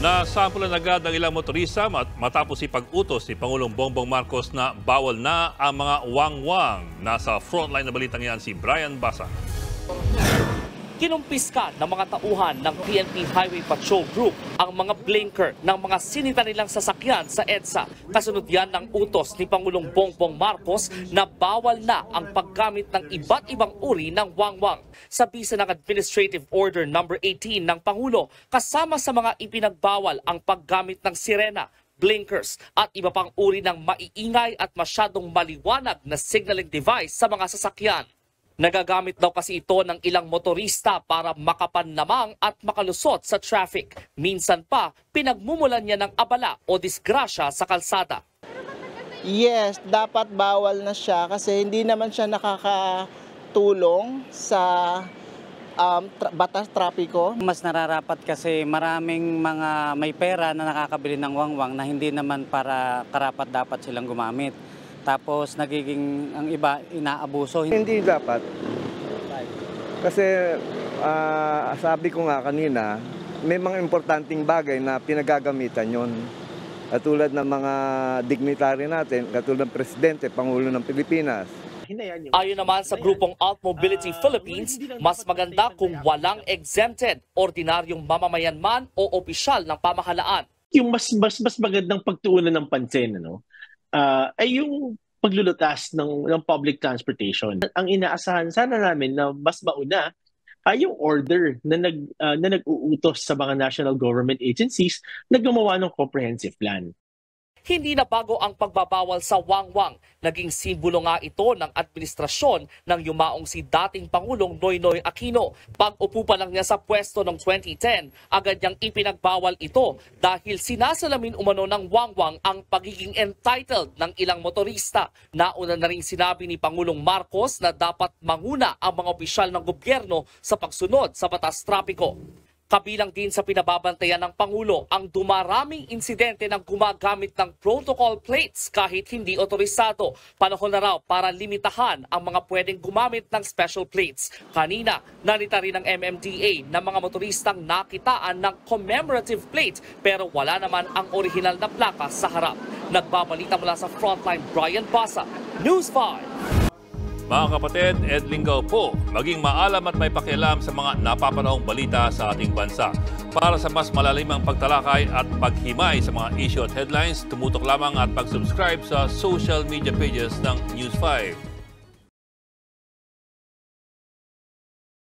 Nasampulan agad ng ilang motorista matapos ipag-utos ni Pangulong Bongbong Marcos na bawal na ang mga wangwang. Nasa frontline na balitang yan si Brian Basa. Kinumpiska ng mga tauhan ng PNP Highway Patrol Group ang mga blinker ng mga sinita nilang sasakyan sa EDSA. Kasunod yan ng utos ni Pangulong Bongbong Marcos na bawal na ang paggamit ng iba't ibang uri ng wangwang. Sa bisa ng Administrative Order No. 18 ng Pangulo, kasama sa mga ipinagbawal ang paggamit ng sirena, blinkers at iba pang uri ng maiingay at masyadong maliwanag na signaling device sa mga sasakyan. Nagagamit daw kasi ito ng ilang motorista para makapanlamang at makalusot sa traffic. Minsan pa, pinagmumulan niya ng abala o disgrasya sa kalsada. Yes, dapat bawal na siya kasi hindi naman siya nakakatulong sa batas trapiko. Mas nararapat kasi maraming mga may pera na nakakabili ng wangwang na hindi naman para karapat dapat silang gumamit. Tapos nagiging ang iba inaabuso. Hindi dapat. Kasi sabi ko nga kanina, may mga importanteng bagay na pinagagamitan yon. Katulad ng mga dignitary natin, katulad ng Presidente, Pangulo ng Pilipinas. Ayon naman sa grupong Alt Mobility Philippines, mas maganda kung walang exempted, ordinaryong mamamayan man o opisyal ng pamahalaan. Yung mas magandang pagtuunan ng pansin, ay yung paglulutas ng public transportation. Ang inaasahan sana namin na mas mauna ay yung order na nag-uutos sa mga national government agencies na gumawa ng comprehensive plan. Hindi na bago ang pagbabawal sa wangwang. Naging simbolo nga ito ng administrasyon ng yumaong si dating Pangulong Noynoy Aquino. Pag-upo pa lang niya sa pwesto noong 2010, agad niyang ipinagbawal ito dahil sinasalamin umano ng wangwang ang pagiging entitled ng ilang motorista. Nauna na rin sinabi ni Pangulong Marcos na dapat manguna ang mga opisyal ng gobyerno sa pagsunod sa batas trapiko. Kabilang din sa pinababantayan ng Pangulo ang dumaraming insidente ng gumagamit ng protocol plates kahit hindi otorisado. Panahon na raw para limitahan ang mga pwedeng gumamit ng special plates. Kanina, nanita rin ng MMDA na mga motoristang nakitaan ng commemorative plate pero wala naman ang orihinal na plaka sa harap. Nagbabalita mula sa Frontline, Brian Basa, News 5. Mga kapatid, Ed Lingaw po, maging maalam at may pakialam sa mga napapanahong balita sa ating bansa. Para sa mas malalimang pagtalakay at paghimay sa mga issue at headlines, tumutok lamang at pag-subscribe sa social media pages ng News 5.